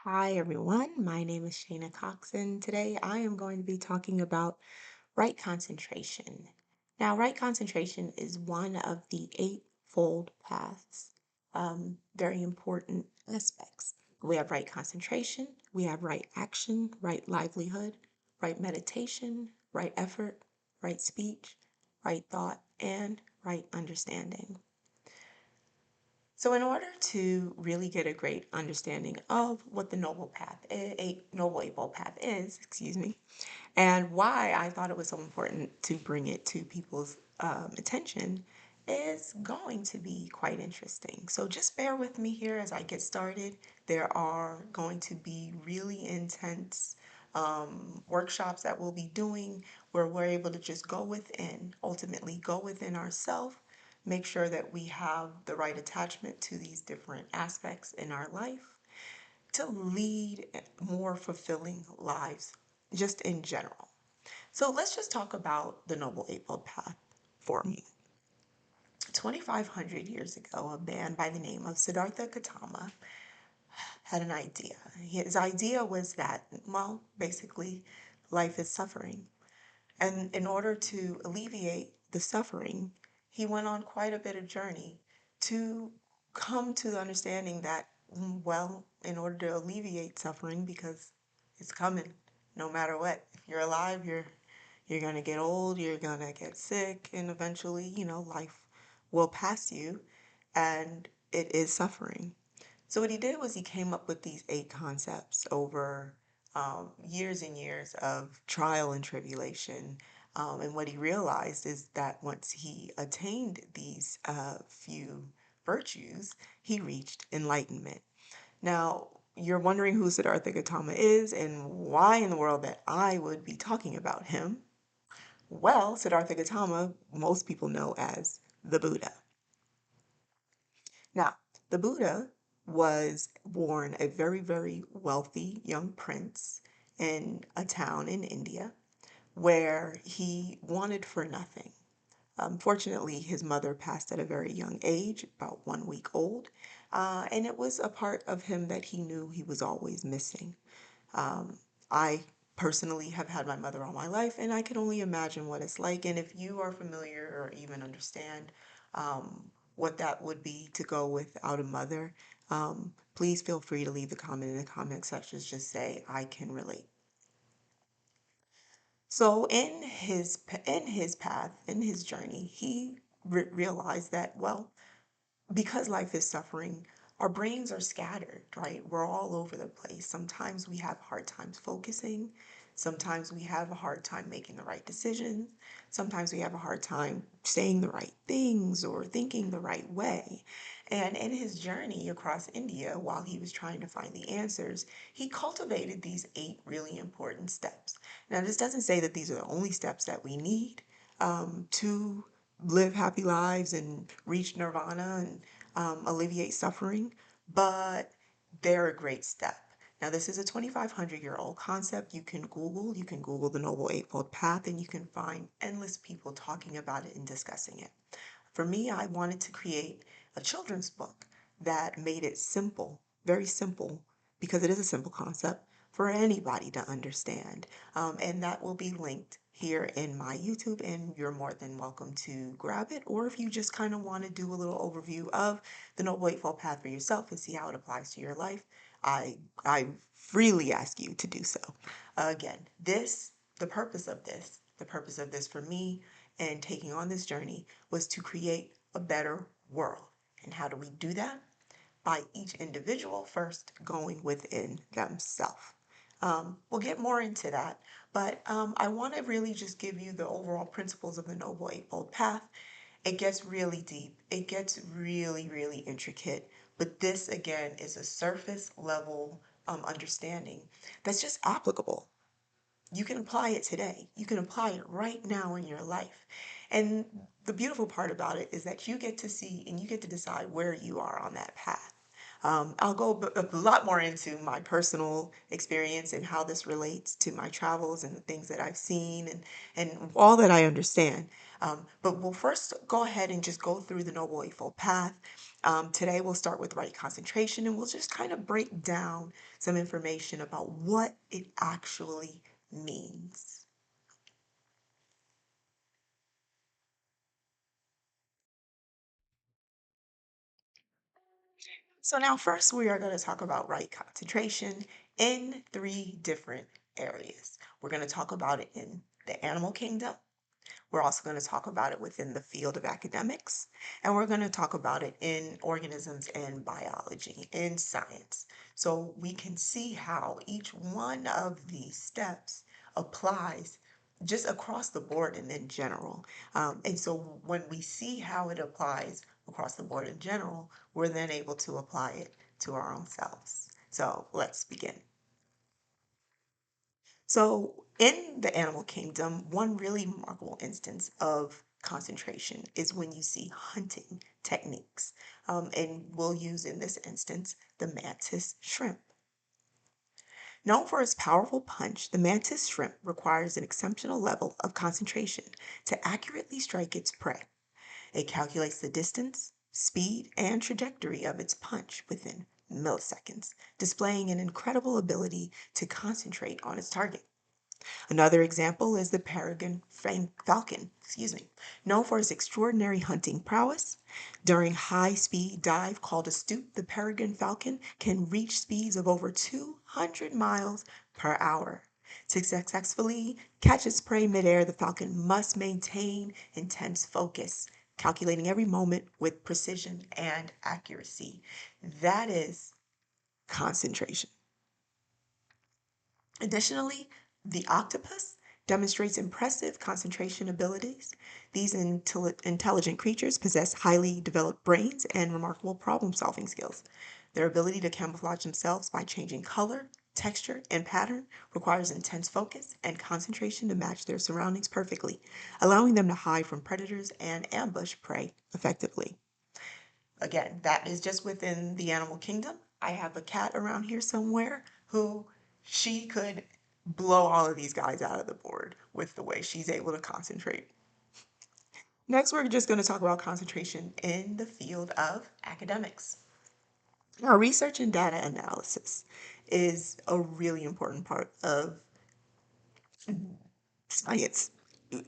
Hi, everyone. My name is Shayna Cox, and today I am going to be talking about right concentration. Now, right concentration is one of the eightfold paths, very important aspects. We have right concentration, we have right action, right livelihood, right meditation, right effort, right speech, right thought, and right understanding. So, in order to really get a great understanding of what the Noble Eightfold Path is, excuse me, and why I thought it was so important to bring it to people's attention, is going to be quite interesting. So, just bear with me here as I get started. There are going to be really intense workshops that we'll be doing where we're able to just go within, ultimately go within ourselves, make sure that we have the right attachment to these different aspects in our life to lead more fulfilling lives just in general. So let's just talk about the Noble Eightfold Path for me. 2,500 years ago, a man by the name of Siddhartha Gautama had an idea. His idea was that, well, basically, life is suffering. And in order to alleviate the suffering, he went on quite a bit of journey to come to the understanding that, well, in order to alleviate suffering, because it's coming no matter what. If you're alive, you're gonna get old, you're gonna get sick, and eventually, life will pass you, and it is suffering. So what he did was he came up with these eight concepts over years and years of trial and tribulation. And what he realized is that once he attained these few virtues, he reached enlightenment. Now, you're wondering who Siddhartha Gautama is and why in the world that I would be talking about him. Well, Siddhartha Gautama, most people know as the Buddha. Now, the Buddha was born a very, very wealthy young prince in a town in India where he wanted for nothing. Unfortunately, his mother passed at a very young age, about 1 week old, and it was a part of him that he knew he was always missing. I personally have had my mother all my life, and I can only imagine what it's like. And if you are familiar or even understand what that would be to go without a mother, please feel free to leave the comment in the comment section. Just say, I can relate. So in his path, in his journey, he realized that, well, because life is suffering, our brains are scattered, right? We're all over the place. Sometimes we have hard times focusing. Sometimes we have a hard time making the right decisions. Sometimes we have a hard time saying the right things or thinking the right way. And in his journey across India, while he was trying to find the answers, he cultivated these eight really important steps. Now, this doesn't say that these are the only steps that we need to live happy lives and reach nirvana and alleviate suffering, but they're a great step. Now, this is a 2,500-year-old concept. You can Google the Noble Eightfold Path, and you can find endless people talking about it and discussing it. For me, I wanted to create a children's book that made it simple, very simple, because it is a simple concept for anybody to understand. And that will be linked here in my YouTube, and you're more than welcome to grab it. Or if you just kind of want to do a little overview of the Noble Eightfold Path for yourself and see how it applies to your life, I freely ask you to do so. Again, the purpose of this for me and taking on this journey was to create a better world. And how do we do that? By each individual first going within themselves. We'll get more into that, but I want to really just give you the overall principles of the Noble Eightfold Path. It gets really deep, it gets really, really intricate, but this again is a surface level understanding that's just applicable. You can apply it today. You can apply it right now in your life. And the beautiful part about it is that you get to see and you get to decide where you are on that path. I'll go a lot more into my personal experience and how this relates to my travels and the things that I've seen and all that I understand. But we'll first go ahead and just go through the Noble Eightfold Path. Today we'll start with right concentration and we'll just kind of break down some information about what it actually means. So now first we are going to talk about right concentration in three different areas. We're going to talk about it in the animal kingdom. We're also going to talk about it within the field of academics, and we're going to talk about it in organisms and biology, in science. So we can see how each one of these steps applies just across the board and in general. And so when we see how it applies across the board in general, we're then able to apply it to our own selves. So let's begin. So, in the animal kingdom, one really remarkable instance of concentration is when you see hunting techniques. And we'll use in this instance the mantis shrimp. Known for its powerful punch, the mantis shrimp requires an exceptional level of concentration to accurately strike its prey. It calculates the distance, speed, and trajectory of its punch within milliseconds, displaying an incredible ability to concentrate on its target. Another example is the peregrine falcon, known for its extraordinary hunting prowess. During high-speed dive called a stoop, the peregrine falcon can reach speeds of over 200 miles per hour. To successfully catch its prey midair, the falcon must maintain intense focus, calculating every moment with precision and accuracy. That is concentration. Additionally, the octopus demonstrates impressive concentration abilities. These intelligent creatures possess highly developed brains and remarkable problem-solving skills. Their ability to camouflage themselves by changing color, texture, and pattern requires intense focus and concentration to match their surroundings perfectly, allowing them to hide from predators and ambush prey effectively. Again, that is just within the animal kingdom. I have a cat around here somewhere who she could blow all of these guys out of the board with the way she's able to concentrate. Next, we're just going to talk about concentration in the field of academics. Now, research and data analysis is a really important part of science.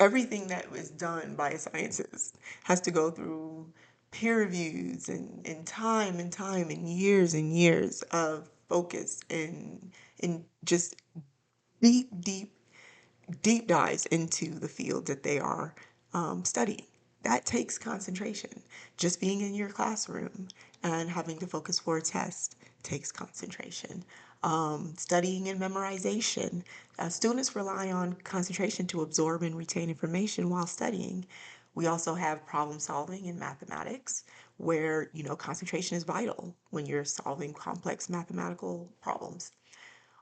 Everything that was done by scientists has to go through peer reviews and time and years of focus and just deep, deep deep dives into the field that they are studying. That takes concentration. Just being in your classroom and having to focus for a test takes concentration. Studying and memorization. Students rely on concentration to absorb and retain information while studying. We also have problem solving in mathematics, where concentration is vital when you're solving complex mathematical problems.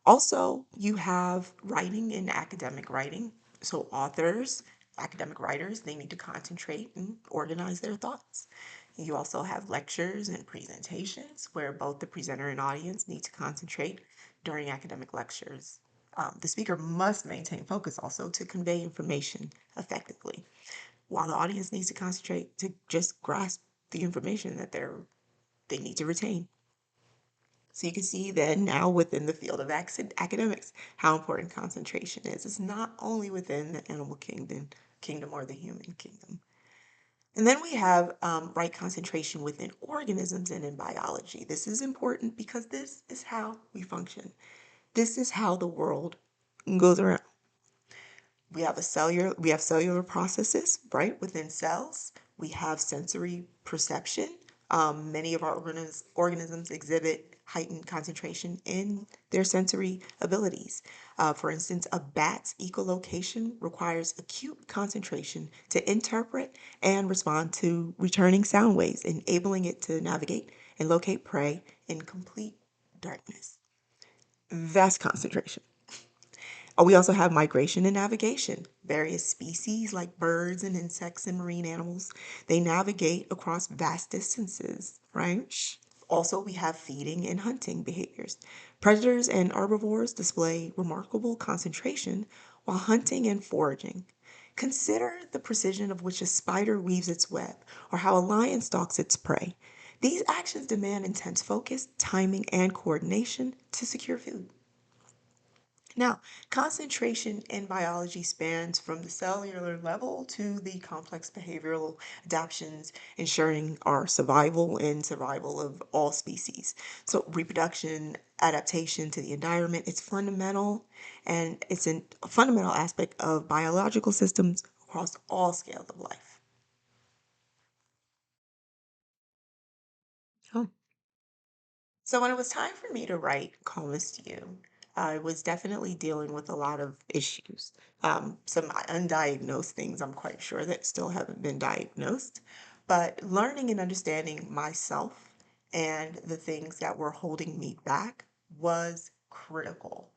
Also, you have writing and academic writing. So, authors, academic writers, they need to concentrate and organize their thoughts. You also have lectures and presentations where both the presenter and audience need to concentrate during academic lectures. The speaker must maintain focus also to convey information effectively, while the audience needs to concentrate to just grasp the information that they need to retain. So you can see that now within the field of academics, how important concentration is. It's not only within the animal kingdom or the human kingdom. And then we have right concentration within organisms and in biology. This is important because this is how we function. This is how the world goes around. We have cellular processes, right, within cells. We have sensory perception. Many of our organisms exhibit heightened concentration in their sensory abilities. For instance, a bat's echolocation requires acute concentration to interpret and respond to returning sound waves, enabling it to navigate and locate prey in complete darkness. That's concentration. We also have migration and navigation. Various species like birds and insects and marine animals, they navigate across vast distances, right? Also, we have feeding and hunting behaviors. Predators and herbivores display remarkable concentration while hunting and foraging. Consider the precision of which a spider weaves its web, or how a lion stalks its prey. These actions demand intense focus, timing, and coordination to secure food. Now, concentration in biology spans from the cellular level to the complex behavioral adaptations, ensuring our survival and survival of all species. So, reproduction, adaptation to the environment, it's fundamental, and it's a fundamental aspect of biological systems across all scales of life. Oh. So when it was time for me to write Calmness to You, I was definitely dealing with a lot of issues. Some undiagnosed things I'm quite sure that still haven't been diagnosed. But learning and understanding myself and the things that were holding me back was critical.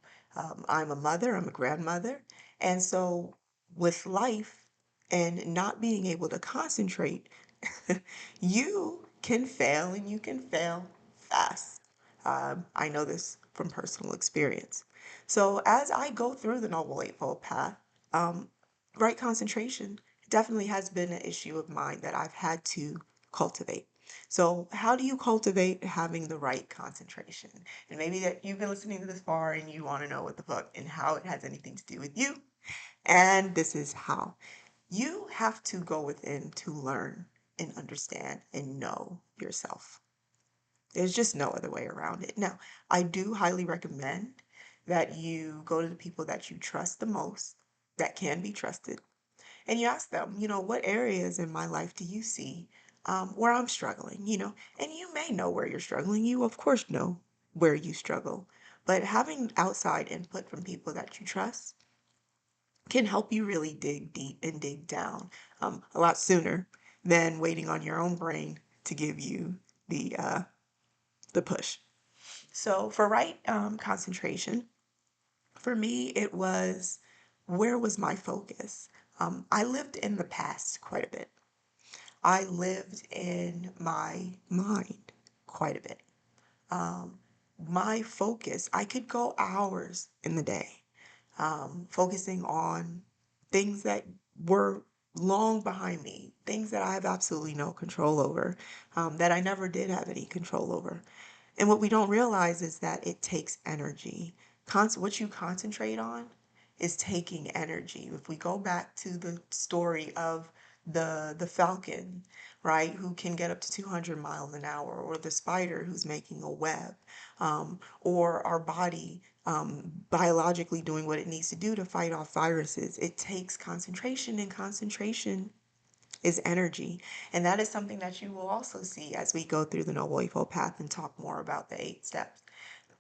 I'm a mother, I'm a grandmother, and so with life and not being able to concentrate, you can fail and you can fail fast. I know this from personal experience. So as I go through the Noble Eightfold Path, um, right concentration definitely has been an issue of mine that I've had to cultivate. So how do you cultivate having the right concentration? And maybe that you've been listening to this far and you want to know what the fuck and how it has anything to do with you. And this is how. You have to go within to learn and understand and know yourself. There's just no other way around it. Now, I do highly recommend that you go to the people that you trust the most, that can be trusted, and you ask them, what areas in my life do you see where I'm struggling, and you may know where you're struggling. You, of course, know where you struggle, but having outside input from people that you trust can help you really dig deep and dig down a lot sooner than waiting on your own brain to give you the push. So for right concentration, for me, it was where was my focus? I lived in the past quite a bit. I lived in my mind quite a bit. Um, my focus, I could go hours in the day focusing on things that were long behind me, things that I have absolutely no control over, that I never did have any control over. And what we don't realize is that it takes energy. What you concentrate on is taking energy. If we go back to the story of the falcon, right, who can get up to 200 miles an hour, or the spider who's making a web, or our body biologically doing what it needs to do to fight off viruses, it takes concentration, and concentration is energy. And that is something that you will also see as we go through the Noble Eightfold Path and talk more about the 8 steps.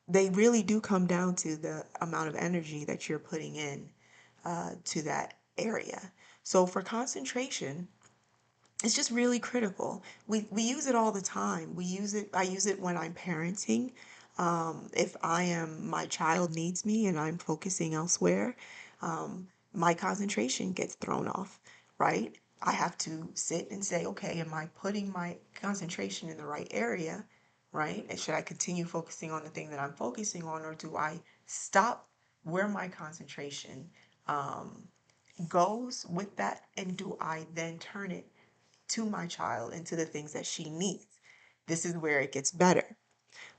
They really do come down to the amount of energy that you're putting in to that area. So for concentration, it's just really critical. We use it all the time. I use it when I'm parenting. If my child needs me and I'm focusing elsewhere, my concentration gets thrown off, right? I have to sit and say, okay, am I putting my concentration in the right area, right? And should I continue focusing on the thing that I'm focusing on, or do I stop where my concentration um, goes with that, and do I then turn it to my child and to the things that she needs? This is where it gets better.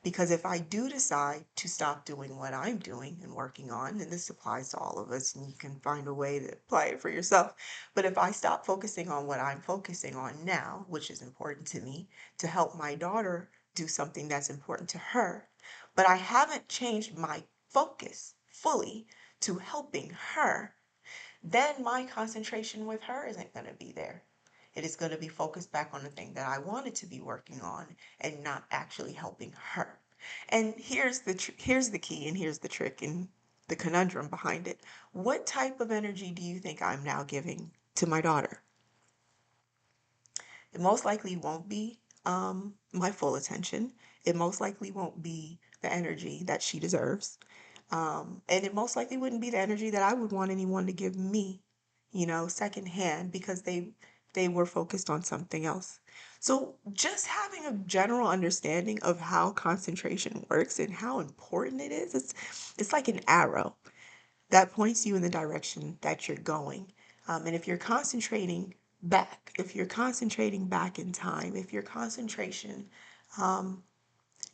Because if I do decide to stop doing what I'm doing and working on, and this applies to all of us, and you can find a way to apply it for yourself. But if I stop focusing on what I'm focusing on now, which is important to me, to help my daughter do something that's important to her, but I haven't changed my focus fully to helping her, then my concentration with her isn't going to be there. It is going to be focused back on the thing that I wanted to be working on and not actually helping her. And here's the key, and here's the trick and the conundrum behind it. What type of energy do you think I'm now giving to my daughter? It most likely won't be my full attention. It most likely won't be the energy that she deserves. And it most likely wouldn't be the energy that I would want anyone to give me, secondhand, because they were focused on something else. So just having a general understanding of how concentration works and how important it is, it's like an arrow that points you in the direction that you're going. And if you're concentrating back in time, if your concentration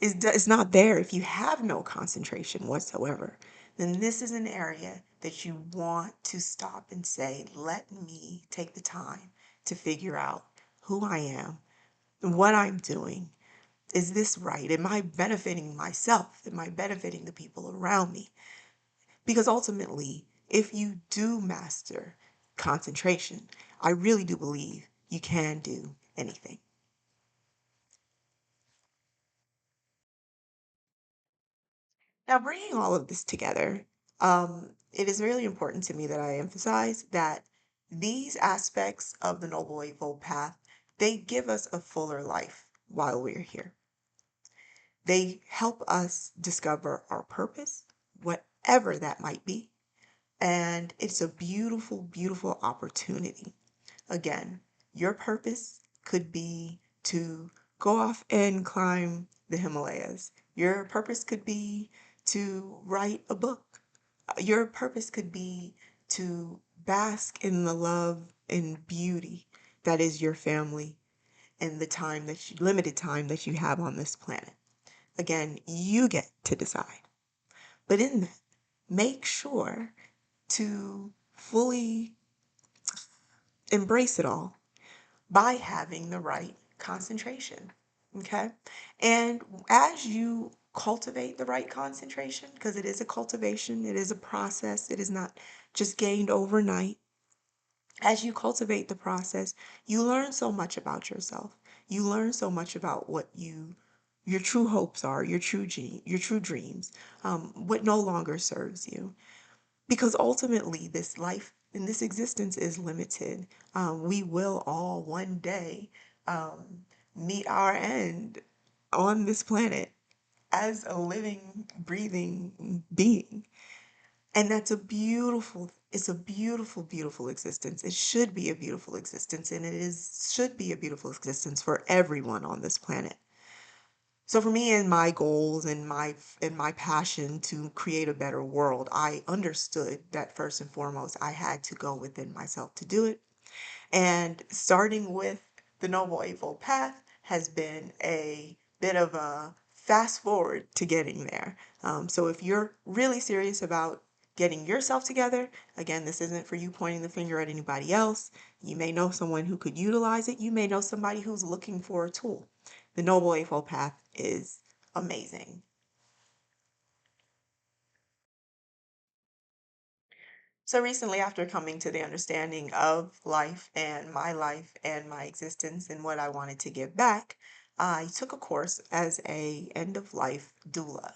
is not there, if you have no concentration whatsoever, then this is an area that you want to stop and say, let me take the time to figure out who I am, what I'm doing. Is this right? Am I benefiting myself? Am I benefiting the people around me? Because ultimately, if you do master concentration, I really do believe you can do anything. Now, bringing all of this together, it is really important to me that I emphasize that these aspects of the Noble Eightfold Path, they give us a fuller life while we're here. They help us discover our purpose, whatever that might be. And it's a beautiful, beautiful opportunity. Again, your purpose could be to go off and climb the Himalayas. Your purpose could be to write a book. Your purpose could be to bask in the love and beauty that is your family and the limited time that you have on this planet. Again, you get to decide. But in that, make sure to fully embrace it all by having the right concentration. Okay. And as you cultivate the right concentration, because it is a cultivation, it is a process, it is not just gained overnight. As you cultivate the process, you learn so much about yourself. You learn so much about your true hopes are, your true dreams, what no longer serves you. Because ultimately, this life and this existence is limited. We will all one day meet our end on this planet as a living, breathing being. And it's a beautiful, beautiful existence. It should be a beautiful existence, and should be a beautiful existence for everyone on this planet. So for me and my goals and my passion to create a better world, I understood that first and foremost, I had to go within myself to do it. And starting with the Noble Eightfold Path has been a bit of a fast forward to getting there. So if you're really serious about getting yourself together, again, this isn't for you pointing the finger at anybody else. You may know someone who could utilize it. You may know somebody who's looking for a tool. The Noble Eightfold Path is amazing. So recently, after coming to the understanding of life and my existence and what I wanted to give back, I took a course as a end of life doula.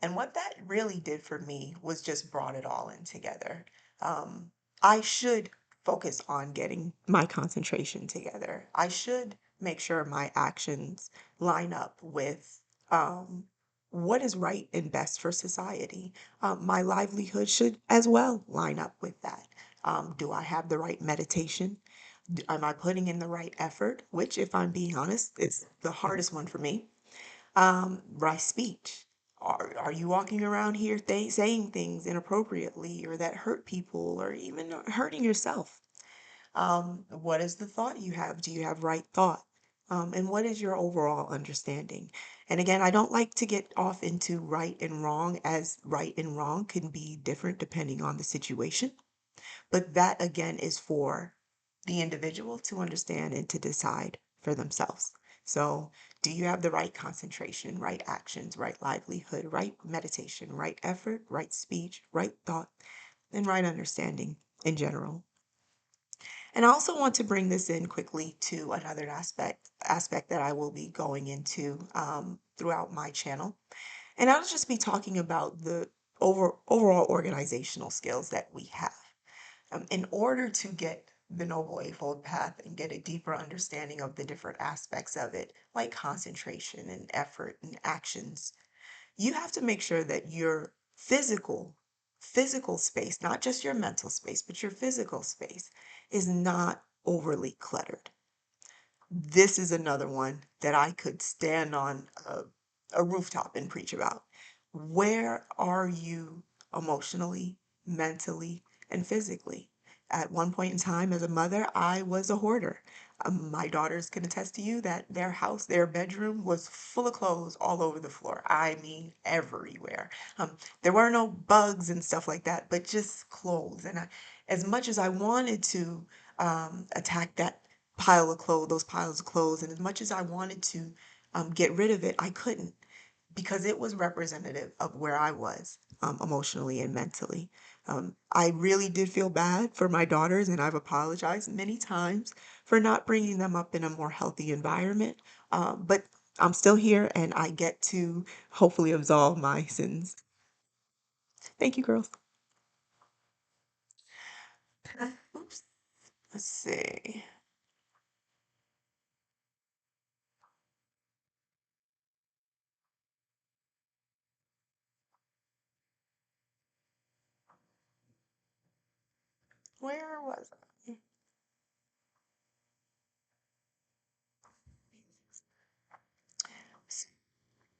And what that really did for me was just brought it all in together. I should focus on getting my concentration together. I should make sure my actions line up with what is right and best for society. My livelihood should as well line up with that. Do I have the right meditation? Am I putting in the right effort? Which, if I'm being honest, is the hardest one for me. Right speech. Are you walking around here saying things inappropriately or that hurt people or even hurting yourself? What is the thought you have? Do you have right thought? And what is your overall understanding? And again, I don't like to get off into right and wrong, as right and wrong can be different depending on the situation. But that again is for the individual to understand and to decide for themselves. So, do you have the right concentration, right actions, right livelihood, right meditation, right effort, right speech, right thought, and right understanding in general? And I also want to bring this in quickly to another aspect that I will be going into throughout my channel. And I'll just be talking about the overall organizational skills that we have. In order to get the Noble Eightfold Path and get a deeper understanding of the different aspects of it, like concentration and effort and actions, you have to make sure that your physical space, not just your mental space, but your physical space is not overly cluttered. This is another one that I could stand on a rooftop and preach about. Where are you emotionally, mentally, and physically? At one point in time, as a mother, I was a hoarder. My daughters can attest to you that their house, their bedroom was full of clothes all over the floor. I mean, everywhere. There were no bugs and stuff like that, but just clothes. And as much as I wanted to attack that pile of clothes, those piles of clothes, and as much as I wanted to get rid of it, I couldn't because it was representative of where I was emotionally and mentally. I really did feel bad for my daughters, and I've apologized many times for not bringing them up in a more healthy environment. But I'm still here, and I get to hopefully absolve my sins. Thank you, girls. Oops. Let's see. Where was I?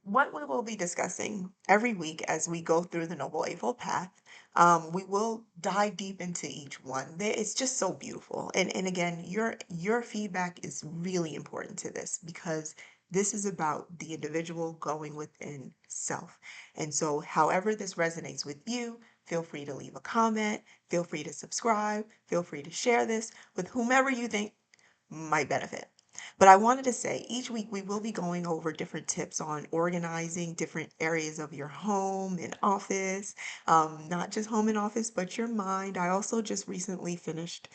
What we will be discussing every week as we go through the Noble Eightfold Path, we will dive deep into each one. It's just so beautiful, and again, your feedback is really important to this because this is about the individual going within self. And so, however this resonates with you, feel free to leave a comment, feel free to subscribe, feel free to share this with whomever you think might benefit. But I wanted to say each week we will be going over different tips on organizing different areas of your home and office, not just home and office, but your mind. I also just recently finished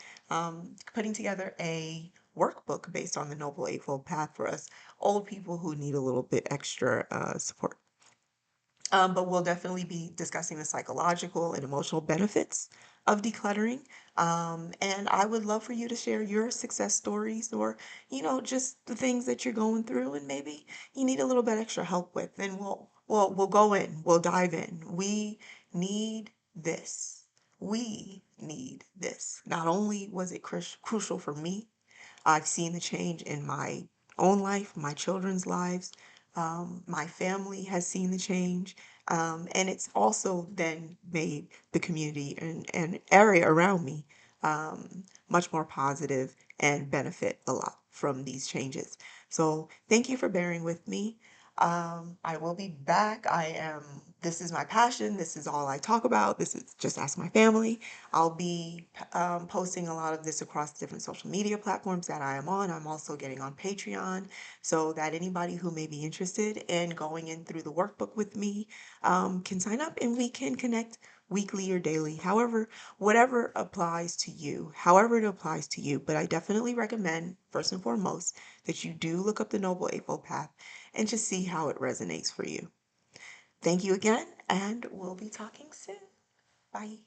putting together a workbook based on the Noble Eightfold Path for us old people who need a little bit extra support. But we'll definitely be discussing the psychological and emotional benefits of decluttering. And I would love for you to share your success stories or, just the things that you're going through and maybe you need a little bit extra help with. And we'll go in, we'll dive in. We need this. We need this. Not only was it crucial for me, I've seen the change in my own life, my children's lives. My family has seen the change. And it's also then made the community and area around me much more positive and benefit a lot from these changes. So thank you for bearing with me. I will be back. This is my passion. This is all I talk about. This is just ask my family. I'll be posting a lot of this across different social media platforms that I am on. I'm also getting on Patreon so that anybody who may be interested in going in through the workbook with me can sign up and we can connect weekly or daily, however, whatever applies to you, however it applies to you. But I definitely recommend, first and foremost, that you do look up the Noble Eightfold Path and just see how it resonates for you. Thank you again, and we'll be talking soon. Bye.